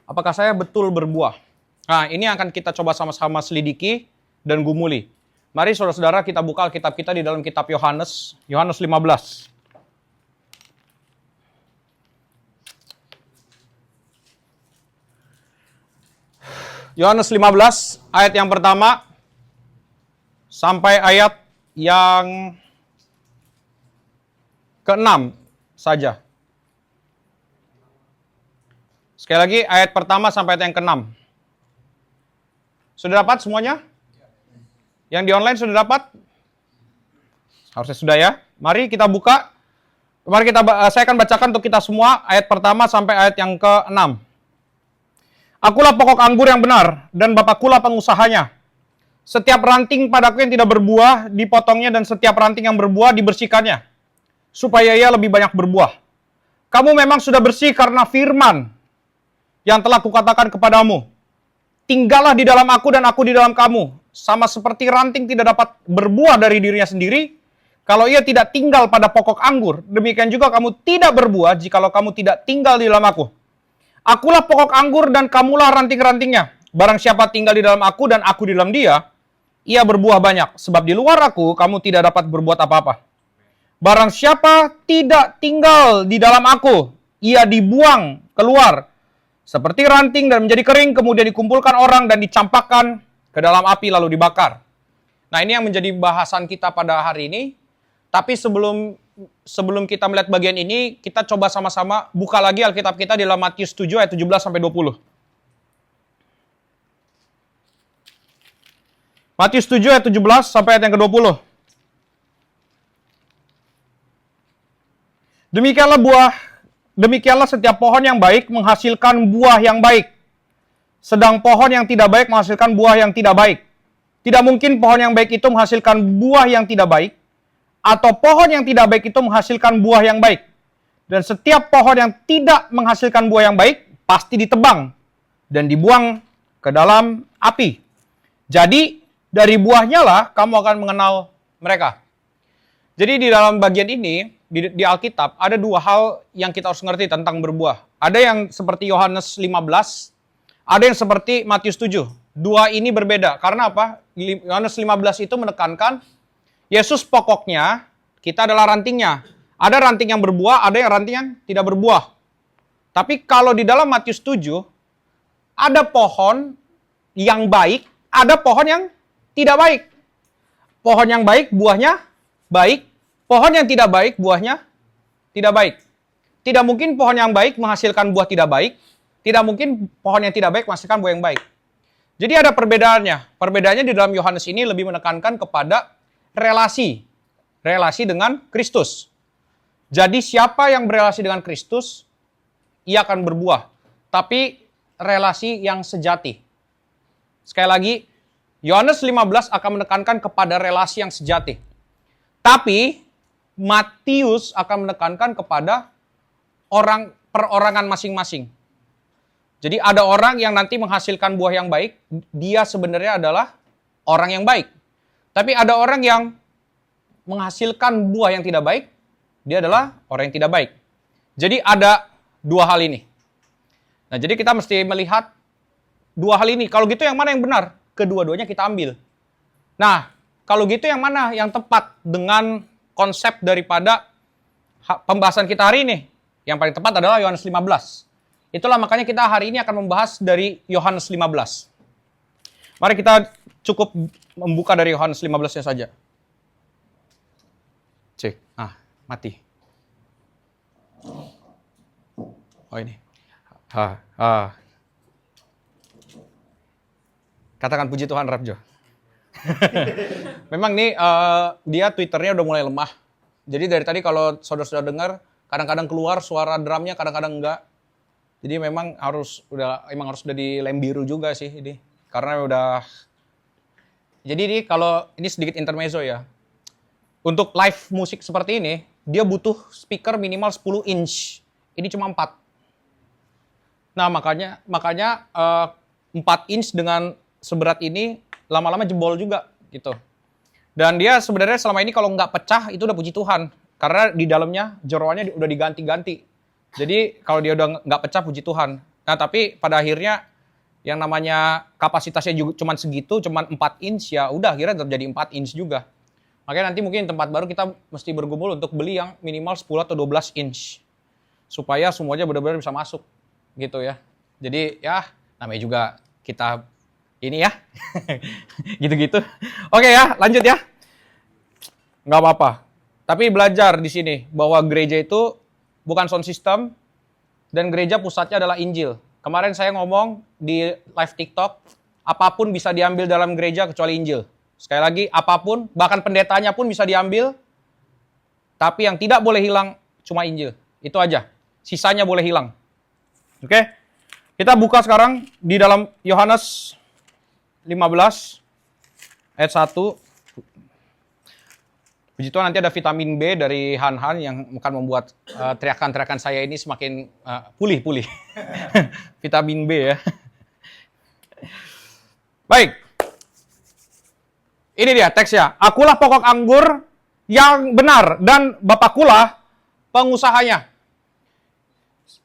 Apakah saya betul berbuah? Nah, ini akan kita coba sama-sama selidiki dan gumuli. Mari saudara-saudara kita buka Alkitab kita di dalam kitab Yohanes 15. Yohanes 15 ayat yang pertama sampai ayat yang ke-6 saja. Sekali lagi ayat pertama sampai ayat yang ke-6. Sudah dapat semuanya? Yang di online sudah dapat? Harusnya sudah ya. Mari kita buka. Saya akan bacakan untuk kita semua ayat pertama sampai ayat yang ke-6. Akulah pokok anggur yang benar, dan Bapakkulah pengusahanya. Setiap ranting padaku yang tidak berbuah, dipotongnya, dan setiap ranting yang berbuah, dibersihkannya, supaya ia lebih banyak berbuah. Kamu memang sudah bersih karena firman yang telah kukatakan kepadamu. Tinggallah di dalam aku dan aku di dalam kamu. Sama seperti ranting tidak dapat berbuah dari dirinya sendiri, kalau ia tidak tinggal pada pokok anggur, demikian juga kamu tidak berbuah jikalau kamu tidak tinggal di dalam aku. Akulah pokok anggur dan kamulah ranting-rantingnya. Barang siapa tinggal di dalam aku dan aku di dalam dia, ia berbuah banyak. Sebab di luar aku, kamu tidak dapat berbuat apa-apa. Barang siapa tidak tinggal di dalam aku, ia dibuang keluar seperti ranting dan menjadi kering, kemudian dikumpulkan orang dan dicampakkan ke dalam api lalu dibakar. Nah, ini yang menjadi bahasan kita pada hari ini. Tapi sebelum kita melihat bagian ini, kita coba sama-sama buka lagi Alkitab kita di dalam Matius 7 ayat 17 sampai 20. Matius 7 ayat 17 sampai ayat yang ke-20. Demikianlah setiap pohon yang baik menghasilkan buah yang baik. Sedang pohon yang tidak baik menghasilkan buah yang tidak baik. Tidak mungkin pohon yang baik itu menghasilkan buah yang tidak baik, atau pohon yang tidak baik itu menghasilkan buah yang baik. Dan setiap pohon yang tidak menghasilkan buah yang baik, pasti ditebang dan dibuang ke dalam api. Jadi, dari buahnya lah kamu akan mengenal mereka. Jadi di dalam bagian ini, di Alkitab, ada dua hal yang kita harus ngerti tentang berbuah. Ada yang seperti Yohanes 15, ada yang seperti Matius 7. Dua ini berbeda. Karena apa? Yohanes 15 itu menekankan Yesus pokoknya, kita adalah rantingnya. Ada ranting yang berbuah, ada yang ranting yang tidak berbuah. Tapi kalau di dalam Matius 7, ada pohon yang baik, ada pohon yang tidak baik. Pohon yang baik, buahnya baik. Pohon yang tidak baik, buahnya tidak baik. Tidak mungkin pohon yang baik menghasilkan buah tidak baik. Tidak mungkin pohon yang tidak baik menghasilkan buah yang baik. Jadi ada perbedaannya. Perbedaannya di dalam Yohanes ini lebih menekankan kepada relasi dengan Kristus. Jadi siapa yang berelasi dengan Kristus, ia akan berbuah. Tapi relasi yang sejati. Sekali lagi, Yohanes 15 akan menekankan kepada relasi yang sejati. Tapi Matius akan menekankan kepada perorangan masing-masing. Jadi ada orang yang nanti menghasilkan buah yang baik, dia sebenarnya adalah orang yang baik. Tapi ada orang yang menghasilkan buah yang tidak baik, dia adalah orang yang tidak baik. Jadi ada dua hal ini. Nah, jadi kita mesti melihat dua hal ini. Kalau gitu yang mana yang benar? Kedua-duanya kita ambil. Nah, kalau gitu yang mana yang tepat dengan konsep daripada pembahasan kita hari ini? Yang paling tepat adalah Yohanes 15. Itulah makanya kita hari ini akan membahas dari Yohanes 15. Mari kita cukup membuka dari Yohanes 15-nya saja. Cek. Mati. Oh ini. Katakan puji Tuhan, Rapjo. Memang nih dia Twitternya udah mulai lemah. Jadi dari tadi kalau saudara-saudara dengar, kadang-kadang keluar suara drumnya, kadang-kadang enggak. Jadi memang harus udah di lem biru juga sih ini. Karena udah. Jadi ini kalau ini sedikit intermezzo ya. Untuk live musik seperti ini, dia butuh speaker minimal 10 inch. Ini cuma 4. Nah, makanya 4 inch dengan seberat ini lama-lama jebol juga gitu. Dan dia sebenarnya selama ini kalau nggak pecah itu udah puji Tuhan. Karena di dalamnya jeroannya udah diganti-ganti. Jadi kalau dia udah nggak pecah puji Tuhan. Nah, tapi pada akhirnya yang namanya kapasitasnya juga cuma segitu, cuma 4 inch, ya udah akhirnya terjadi 4 inch juga. Makanya nanti mungkin tempat baru kita mesti bergumul untuk beli yang minimal 10 atau 12 inch. Supaya semuanya benar-benar bisa masuk. Gitu ya. Jadi ya namanya juga kita ini ya. Gitu-gitu. Oke ya, lanjut ya. Nggak apa-apa. Tapi belajar di sini bahwa gereja itu bukan sound system dan gereja pusatnya adalah Injil. Kemarin saya ngomong di live TikTok, apapun bisa diambil dalam gereja kecuali Injil. Sekali lagi, apapun, bahkan pendetanya pun bisa diambil, tapi yang tidak boleh hilang cuma Injil. Itu aja. Sisanya boleh hilang. Oke? Kita buka sekarang di dalam Yohanes 15 ayat 1. Puji Tuhan, nanti ada vitamin B dari Han-Han yang akan membuat teriakan-teriakan saya ini semakin pulih. Vitamin B ya. Baik. Ini dia teksnya. Akulah pokok anggur yang benar dan Bapakulah pengusahanya.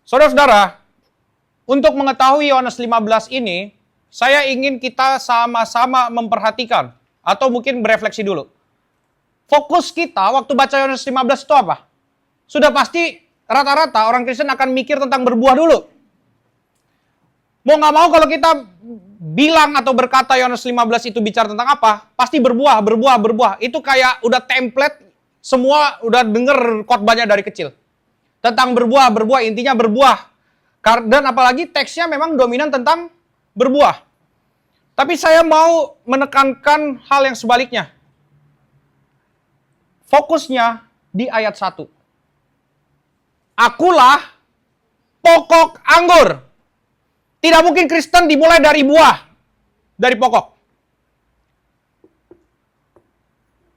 Saudara-saudara, untuk mengetahui Yohanes 15 ini, saya ingin kita sama-sama memperhatikan atau mungkin berefleksi dulu. Fokus kita waktu baca Yohanes 15 itu apa? Sudah pasti rata-rata orang Kristen akan mikir tentang berbuah dulu. Mau nggak mau kalau kita bilang atau berkata Yohanes 15 itu bicara tentang apa? Pasti berbuah. Itu kayak udah template, semua udah denger khotbahnya dari kecil. Tentang berbuah, intinya berbuah. Dan apalagi teksnya memang dominan tentang berbuah. Tapi saya mau menekankan hal yang sebaliknya. Fokusnya di ayat 1. Akulah pokok anggur. Tidak mungkin Kristen dimulai dari buah, dari pokok.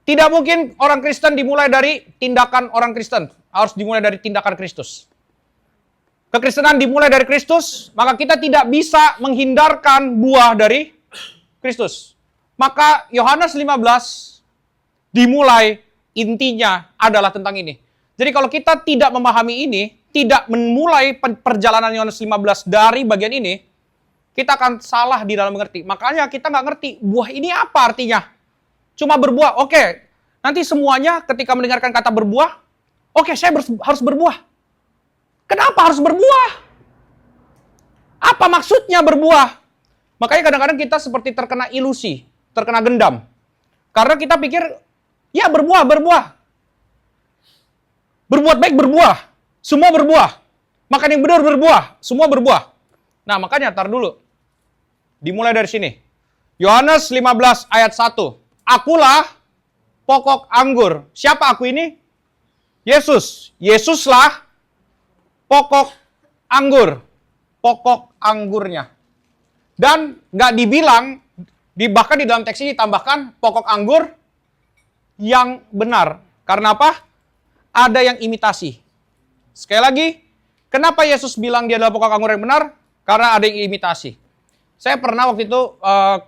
Tidak mungkin orang Kristen dimulai dari tindakan orang Kristen. Harus dimulai dari tindakan Kristus. Kekristenan dimulai dari Kristus, maka kita tidak bisa menghindarkan buah dari Kristus. Maka Yohanes 15 dimulai, intinya adalah tentang ini. Jadi kalau kita tidak memahami ini, tidak memulai perjalanan Yohanes 15 dari bagian ini, kita akan salah di dalam mengerti. Makanya kita nggak ngerti, buah ini apa artinya? Cuma berbuah, oke. Nanti semuanya ketika mendengarkan kata berbuah, oke, saya harus berbuah. Kenapa harus berbuah? Apa maksudnya berbuah? Makanya kadang-kadang kita seperti terkena ilusi, terkena gendam. Karena kita pikir, ya berbuah. Berbuat baik berbuah. Semua berbuah. Makan yang benar berbuah. Semua berbuah. Nah makanya tar dulu. Dimulai dari sini. Yohanes 15 ayat 1. Akulah pokok anggur. Siapa aku ini? Yesus. Yesuslah pokok anggur. Pokok anggurnya. Dan gak dibilang, bahkan di dalam teks ini ditambahkan pokok anggur yang benar. Karena apa? Ada yang imitasi. Sekali lagi, kenapa Yesus bilang dia adalah pokok anggur yang benar? Karena ada yang imitasi. Saya pernah waktu itu,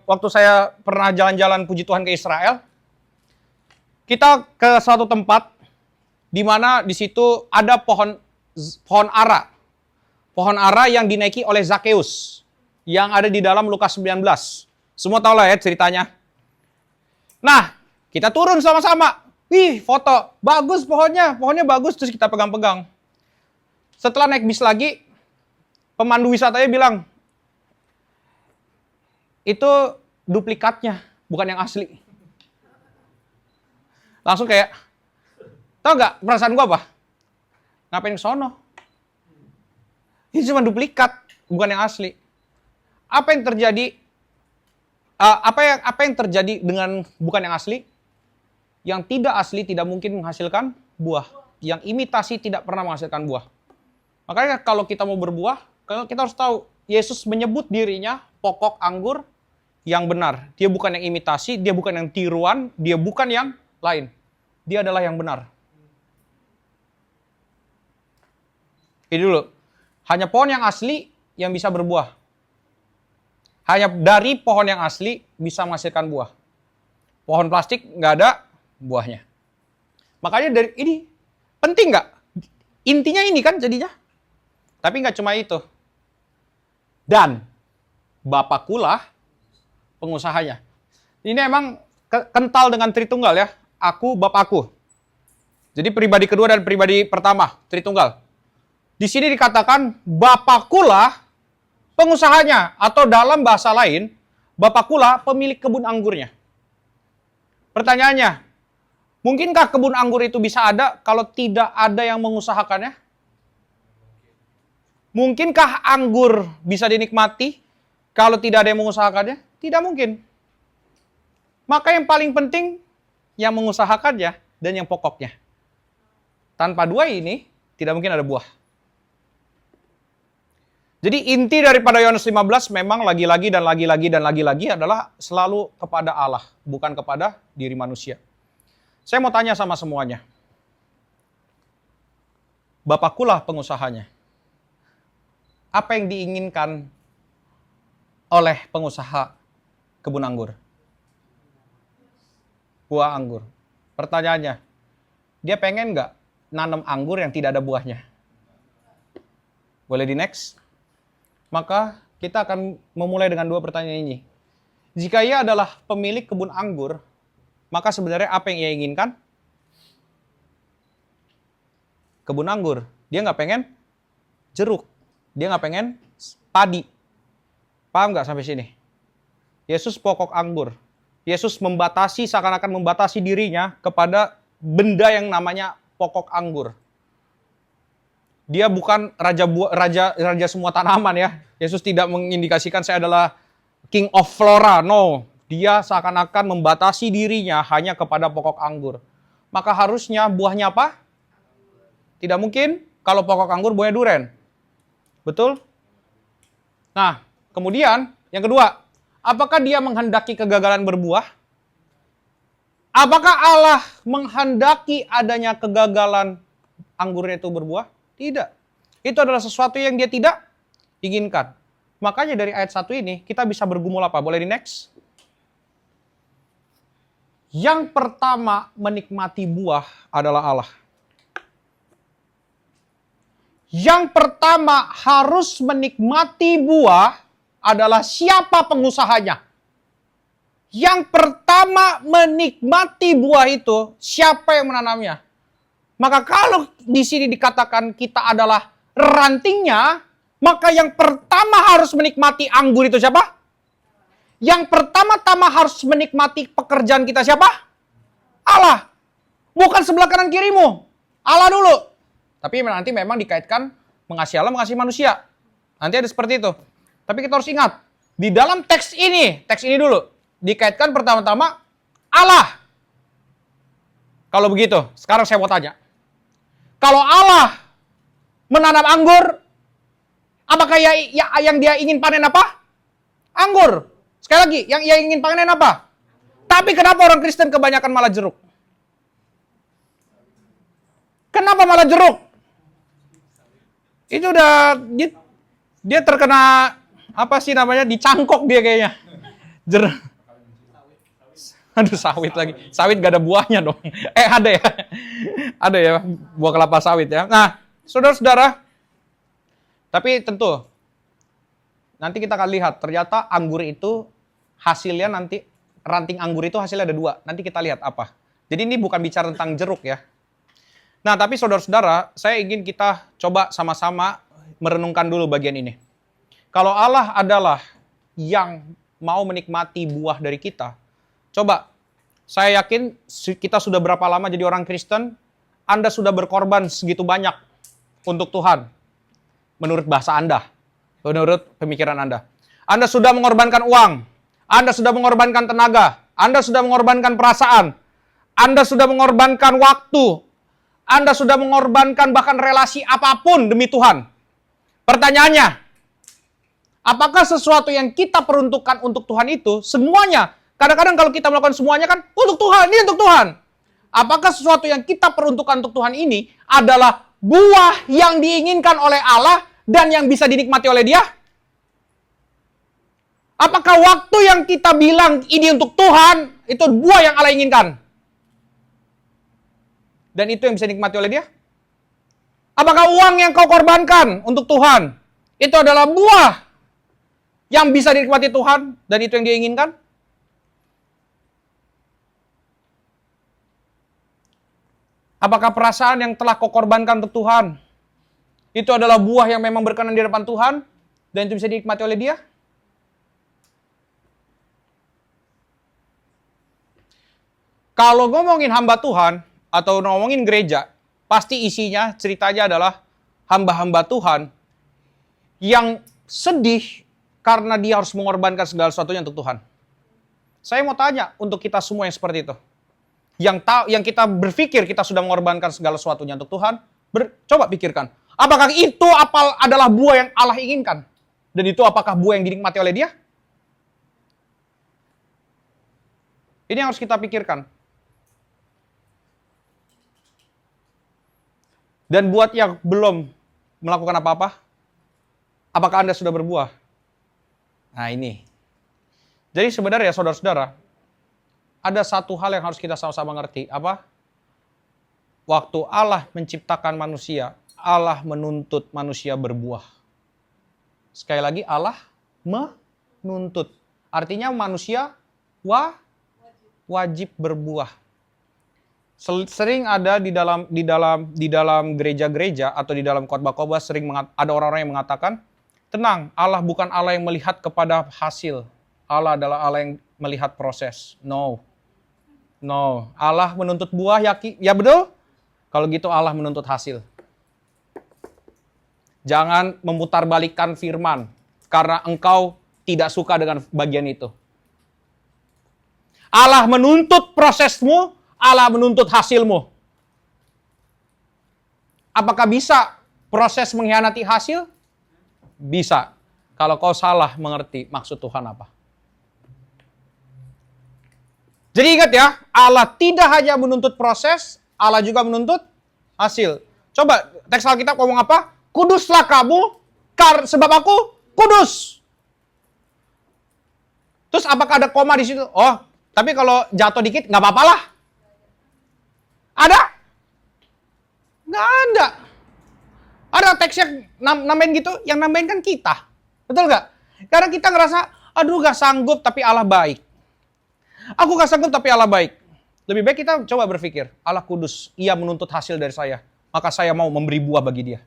waktu saya pernah jalan-jalan puji Tuhan ke Israel, kita ke suatu tempat di mana di situ ada pohon ara. Pohon ara yang dinaiki oleh Zakheus yang ada di dalam Lukas 19. Semua tahu lah ya ceritanya. Nah, kita turun sama-sama. Wih, foto. Bagus pohonnya bagus. Terus kita pegang-pegang. Setelah naik bis lagi, pemandu wisatanya bilang, itu duplikatnya, bukan yang asli. Langsung kayak, tau gak perasaan gue apa? Ngapain ke sono? Ini cuma duplikat, bukan yang asli. Apa yang terjadi? Apa yang terjadi dengan bukan yang asli? Yang tidak asli tidak mungkin menghasilkan buah. Yang imitasi tidak pernah menghasilkan buah. Makanya kalau kita mau berbuah, kita harus tahu Yesus menyebut dirinya pokok anggur yang benar. Dia bukan yang imitasi, dia bukan yang tiruan, dia bukan yang lain. Dia adalah yang benar. Ini dulu. Hanya pohon yang asli yang bisa berbuah. Hanya dari pohon yang asli bisa menghasilkan buah. Pohon plastik nggak ada buahnya. Makanya dari ini penting nggak? Intinya ini kan jadinya. Tapi nggak cuma itu. Dan Bapakkulah pengusahanya. Ini emang kental dengan Tritunggal ya. Aku, Bapakku. Jadi pribadi kedua dan pribadi pertama, Tritunggal. Di sini dikatakan Bapakkulah pengusahanya. Atau dalam bahasa lain, Bapakkulah pemilik kebun anggurnya. Pertanyaannya, mungkinkah kebun anggur itu bisa ada kalau tidak ada yang mengusahakannya? Mungkinkah anggur bisa dinikmati kalau tidak ada yang mengusahakannya? Tidak mungkin. Maka yang paling penting, yang mengusahakannya dan yang pokoknya. Tanpa dua ini, tidak mungkin ada buah. Jadi inti daripada Yohanes 15 memang lagi-lagi dan lagi-lagi dan lagi-lagi adalah selalu kepada Allah, bukan kepada diri manusia. Saya mau tanya sama semuanya. Bapakkulah pengusahanya. Apa yang diinginkan oleh pengusaha kebun anggur? Buah anggur. Pertanyaannya, dia pengen nggak nanam anggur yang tidak ada buahnya? Boleh di next? Maka kita akan memulai dengan dua pertanyaan ini. Jika ia adalah pemilik kebun anggur, maka sebenarnya apa yang ia inginkan? Kebun anggur. Dia nggak pengen jeruk. Dia nggak pengen padi. Paham nggak sampai sini? Yesus pokok anggur. Yesus membatasi, seakan-akan membatasi dirinya kepada benda yang namanya pokok anggur. Dia bukan raja semua tanaman ya. Yesus tidak mengindikasikan saya adalah king of flora. No, dia seakan-akan membatasi dirinya hanya kepada pokok anggur. Maka harusnya buahnya apa? Tidak mungkin kalau pokok anggur buahnya duren. Betul? Nah, kemudian yang kedua, apakah dia menghendaki kegagalan berbuah? Apakah Allah menghendaki adanya kegagalan anggurnya itu berbuah? Tidak. Itu adalah sesuatu yang dia tidak inginkan. Makanya dari ayat 1 ini kita bisa bergumul apa? Boleh di next? Yang pertama menikmati buah adalah Allah. Yang pertama harus menikmati buah adalah siapa pengusahanya. Yang pertama menikmati buah itu siapa yang menanamnya. Maka kalau di sini dikatakan kita adalah rantingnya, maka yang pertama harus menikmati anggur itu siapa? Yang pertama-tama harus menikmati pekerjaan kita siapa? Allah. Bukan sebelah kanan kirimu. Allah dulu. Tapi nanti memang dikaitkan mengasihi Allah, mengasihi manusia. Nanti ada seperti itu. Tapi kita harus ingat, di dalam teks ini dulu, dikaitkan pertama-tama Allah. Kalau begitu, sekarang saya mau tanya. Kalau Allah menanam anggur, apakah yang dia ingin panen apa? Anggur. Sekali lagi, yang ia ingin panen apa? Tapi kenapa orang Kristen kebanyakan malah jeruk? Kenapa malah jeruk? Itu udah dia terkena apa sih namanya? Dicangkok dia kayaknya. Jeruk. Aduh, sawit lagi. Sawit gak ada buahnya dong. Ada ya. Ada ya, buah kelapa sawit ya. Nah, saudara-saudara, tapi tentu nanti kita akan lihat, ternyata anggur itu hasilnya nanti, ranting anggur itu hasilnya ada 2. Nanti kita lihat apa. Jadi ini bukan bicara tentang jeruk ya. Nah, tapi saudara-saudara, saya ingin kita coba sama-sama merenungkan dulu bagian ini. Kalau Allah adalah yang mau menikmati buah dari kita, coba, saya yakin kita sudah berapa lama jadi orang Kristen, Anda sudah berkorban segitu banyak untuk Tuhan. Menurut bahasa Anda, menurut pemikiran Anda. Anda sudah mengorbankan uang, Anda sudah mengorbankan tenaga, Anda sudah mengorbankan perasaan, Anda sudah mengorbankan waktu, Anda sudah mengorbankan bahkan relasi apapun demi Tuhan. Pertanyaannya, apakah sesuatu yang kita peruntukkan untuk Tuhan itu, semuanya, kadang-kadang kalau kita melakukan semuanya kan, untuk Tuhan, ini untuk Tuhan. Apakah sesuatu yang kita peruntukkan untuk Tuhan ini adalah buah yang diinginkan oleh Allah dan yang bisa dinikmati oleh Dia? Apakah waktu yang kita bilang ini untuk Tuhan, itu buah yang Allah inginkan? Dan itu yang bisa dinikmati oleh Dia? Apakah uang yang kau korbankan untuk Tuhan, itu adalah buah yang bisa dinikmati Tuhan dan itu yang dia inginkan? Apakah perasaan yang telah kau korbankan untuk Tuhan itu adalah buah yang memang berkenan di hadapan Tuhan dan itu bisa dinikmati oleh dia? Kalau ngomongin hamba Tuhan atau ngomongin gereja, pasti isinya ceritanya adalah hamba-hamba Tuhan yang sedih karena dia harus mengorbankan segala sesuatunya untuk Tuhan. Saya mau tanya untuk kita semua yang seperti itu. Yang kita berpikir kita sudah mengorbankan segala sesuatunya untuk Tuhan, coba pikirkan. Apakah itu adalah buah yang Allah inginkan? Dan itu apakah buah yang dinikmati oleh dia? Ini yang harus kita pikirkan. Dan buat yang belum melakukan apa-apa, apakah Anda sudah berbuah? Nah ini. Jadi sebenarnya saudara-saudara, ada satu hal yang harus kita sama-sama ngerti. Apa? Waktu Allah menciptakan manusia, Allah menuntut manusia berbuah. Sekali lagi, Allah menuntut. Artinya manusia wajib berbuah. Sering ada di dalam gereja-gereja atau di dalam khotbah-khotbah sering ada orang-orang yang mengatakan, tenang, Allah bukan Allah yang melihat kepada hasil. Allah adalah Allah yang melihat proses. No. Allah menuntut buah, ya betul? Kalau gitu Allah menuntut hasil. Jangan memutarbalikkan firman karena engkau tidak suka dengan bagian itu. Allah menuntut prosesmu, Allah menuntut hasilmu. Apakah bisa proses mengkhianati hasil? Bisa. Kalau kau salah mengerti maksud Tuhan apa. Jadi ingat ya, Allah tidak hanya menuntut proses, Allah juga menuntut hasil. Coba teks Alkitab ngomong apa? Kuduslah kamu, sebab aku kudus. Terus apakah ada koma di situ? Oh, tapi kalau jatuh dikit nggak apa-apa lah. Ada? Nggak ada. Ada teks yang nambahin gitu, yang nambahin kan kita. Betul nggak? Karena kita ngerasa, aduh nggak sanggup tapi Allah baik. Aku nggak sanggup tapi Allah baik. Lebih baik kita coba berpikir, Allah kudus, Ia menuntut hasil dari saya. Maka saya mau memberi buah bagi dia.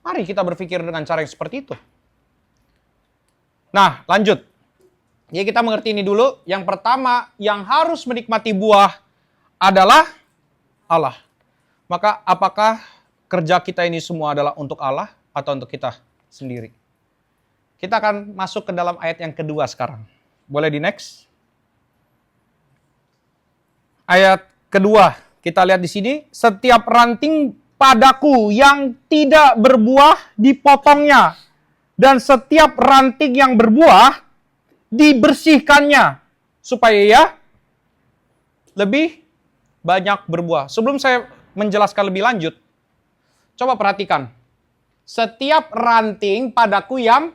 Mari kita berpikir dengan cara yang seperti itu. Nah, lanjut. Jadi kita mengerti ini dulu. Yang pertama, yang harus menikmati buah adalah Allah. Maka apakah kerja kita ini semua adalah untuk Allah atau untuk kita sendiri? Kita akan masuk ke dalam ayat yang kedua sekarang. Boleh di next? Ayat kedua, kita lihat di sini. Setiap ranting padaku yang tidak berbuah dipotongnya. Dan setiap ranting yang berbuah dibersihkannya. Supaya ya lebih banyak berbuah. Sebelum saya menjelaskan lebih lanjut, coba perhatikan. Setiap ranting padaku yang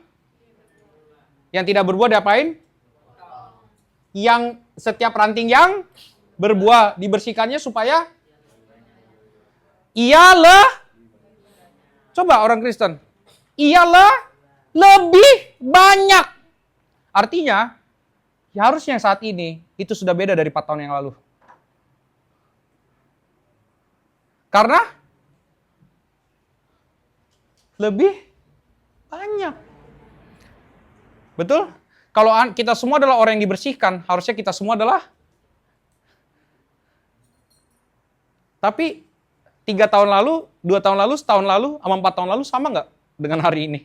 tidak berbuah diapain? Yang setiap ranting yang berbuah dibersihkannya supaya ialah, coba orang Kristen, ialah lebih banyak. Artinya, ya harusnya saat ini itu sudah beda dari 4 tahun yang lalu. Karena lebih banyak. Betul? Kalau kita semua adalah orang yang dibersihkan, harusnya kita semua adalah. Tapi 3 tahun lalu, 2 tahun lalu, setahun lalu, sama 4 tahun lalu sama nggak dengan hari ini?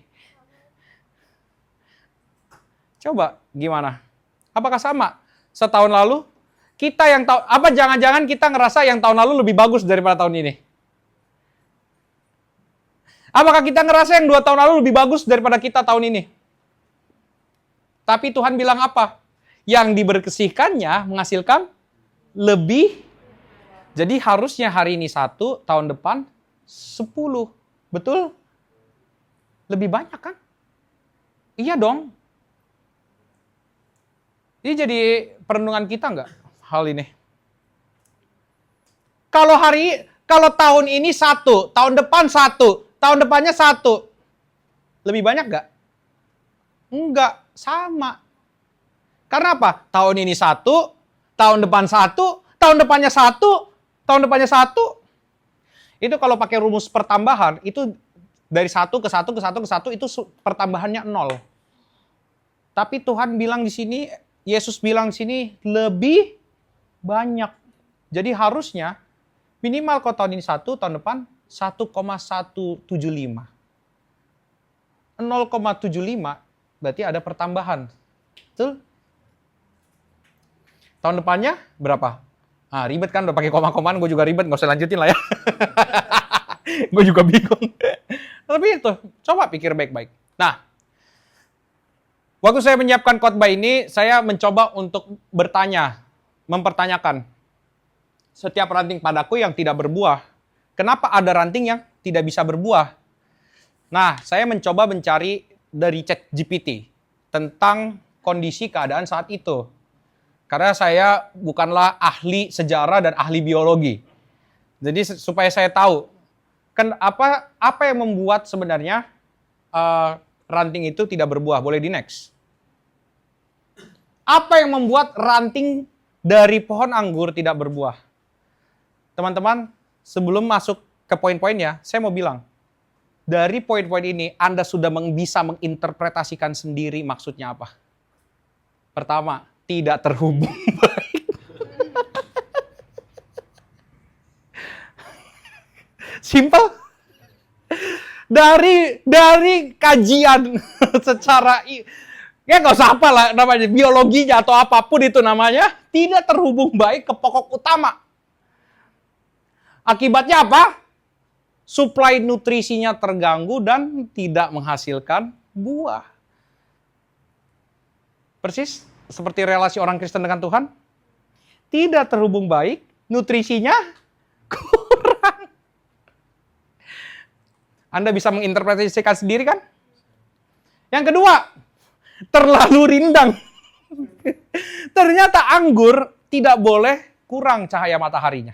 Coba gimana? Apakah sama? Setahun lalu, kita yang tahu, apa jangan-jangan kita ngerasa yang tahun lalu lebih bagus daripada tahun ini? Apakah kita ngerasa yang 2 tahun lalu lebih bagus daripada kita tahun ini? Tapi Tuhan bilang apa? Yang diberkesihkannya menghasilkan lebih. Jadi harusnya hari ini 1, tahun depan 10. Betul? Lebih banyak kan? Iya dong. Ini jadi perenungan kita nggak hal ini? Kalau tahun ini 1, tahun depan 1, tahun depannya 1. Lebih banyak nggak? Enggak, sama. Karena apa? Tahun ini satu, tahun depan satu, tahun depannya satu, tahun depannya satu. Itu kalau pakai rumus pertambahan, itu dari satu ke satu ke satu ke satu, itu pertambahannya 0. Tapi Tuhan bilang di sini, Yesus bilang di sini, lebih banyak. Jadi harusnya, minimal kalau tahun ini satu, tahun depan 1,175. 0,75 berarti ada pertambahan. Betul? Tahun depannya berapa? Ah, ribet kan, udah pakai koma-komaan, gue juga ribet, nggak usah lanjutin lah ya. Gue juga bingung. Tapi itu, coba pikir baik-baik. Nah, waktu saya menyiapkan khotbah ini, saya mencoba untuk bertanya, mempertanyakan, setiap ranting padaku yang tidak berbuah, kenapa ada ranting yang tidak bisa berbuah? Nah, saya mencoba mencari dari ChatGPT tentang kondisi keadaan saat itu. Karena saya bukanlah ahli sejarah dan ahli biologi. Jadi supaya saya tahu apa yang membuat sebenarnya ranting itu tidak berbuah. Boleh di next. Apa yang membuat ranting dari pohon anggur tidak berbuah? Teman-teman, sebelum masuk ke poin-poinnya, saya mau bilang, dari poin-poin ini Anda sudah bisa menginterpretasikan sendiri maksudnya apa. Pertama, tidak terhubung baik. Simple. Dari kajian secara ya nggak usah apa lah namanya, biologinya atau apapun itu namanya, tidak terhubung baik ke pokok utama. Akibatnya apa? Suplai nutrisinya terganggu dan tidak menghasilkan buah. Persis seperti relasi orang Kristen dengan Tuhan. Tidak terhubung baik, nutrisinya kurang. Anda bisa menginterpretasikan sendiri kan? Yang kedua, terlalu rindang. Ternyata anggur tidak boleh kurang cahaya mataharinya.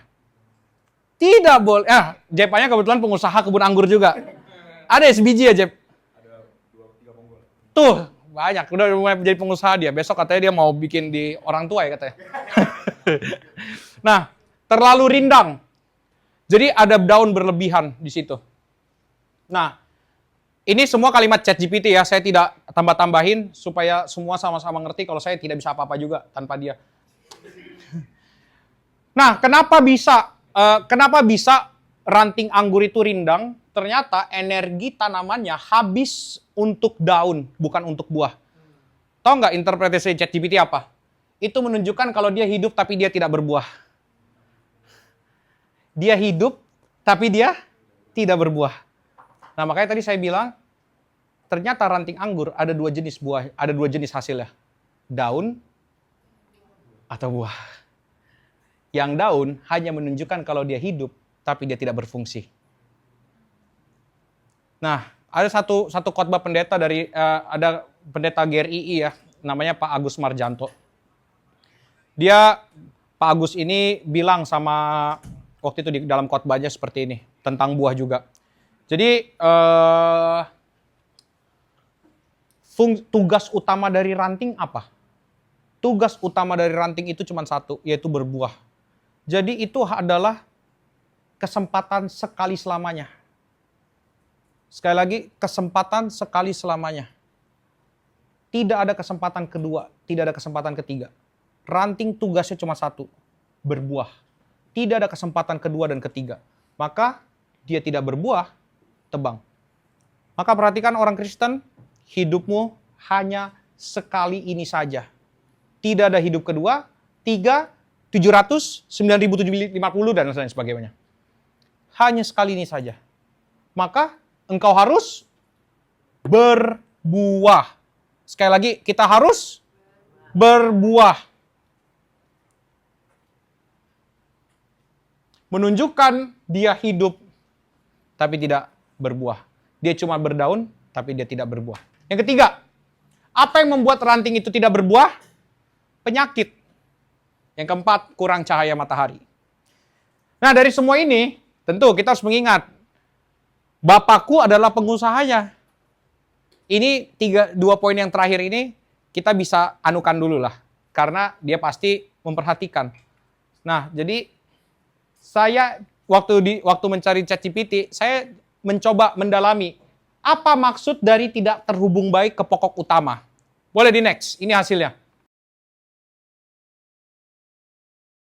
Tidak boleh. Jepanya kebetulan pengusaha kebun anggur juga. Ada sebiji ya, Jep? Ada 2-3 ponggol. Tuh, banyak. Udah mulai menjadi pengusaha dia. Besok katanya dia mau bikin di orang tua ya katanya. Nah, terlalu rindang. Jadi ada daun berlebihan di situ. Nah, ini semua kalimat ChatGPT ya. Saya tidak tambah-tambahin supaya semua sama-sama ngerti kalau saya tidak bisa apa-apa juga tanpa dia. Nah, kenapa bisa ranting anggur itu rindang? Ternyata energi tanamannya habis untuk daun, bukan untuk buah. Tahu nggak interpretasi ChatGPT apa? Itu menunjukkan kalau dia hidup tapi dia tidak berbuah. Dia hidup tapi dia tidak berbuah. Nah, makanya tadi saya bilang, ternyata ranting anggur ada 2 jenis buah, ada 2 jenis hasilnya. Daun atau buah. Yang daun hanya menunjukkan kalau dia hidup, tapi dia tidak berfungsi. Nah, ada satu khotbah pendeta dari ada pendeta GRII ya, namanya Pak Agus Marjanto. Pak Agus ini bilang sama waktu itu di dalam khotbahnya seperti ini tentang buah juga. Jadi tugas utama dari ranting apa? Tugas utama dari ranting itu cuma satu, yaitu berbuah. Jadi itu adalah kesempatan sekali selamanya. Sekali lagi, kesempatan sekali selamanya. Tidak ada kesempatan kedua, tidak ada kesempatan ketiga. Ranting tugasnya cuma satu, berbuah. Tidak ada kesempatan kedua dan ketiga. Maka dia tidak berbuah, tebang. Maka perhatikan orang Kristen, hidupmu hanya sekali ini saja. Tidak ada hidup kedua, 3, 700, 9.750 dan lain sebagainya. Hanya sekali ini saja. Maka engkau harus berbuah. Sekali lagi, kita harus berbuah. Menunjukkan dia hidup, tapi tidak berbuah. Dia cuma berdaun, tapi dia tidak berbuah. Yang ketiga, apa yang membuat ranting itu tidak berbuah? Penyakit. Yang keempat, kurang cahaya matahari. Nah, dari semua ini, tentu kita harus mengingat, Bapakku adalah pengusahanya. Ini dua poin yang terakhir ini kita bisa anukan dulu lah. Karena dia pasti memperhatikan. Nah, jadi saya waktu mencari ChatGPT, saya mencoba mendalami apa maksud dari tidak terhubung baik ke pokok utama. Boleh di next, ini hasilnya.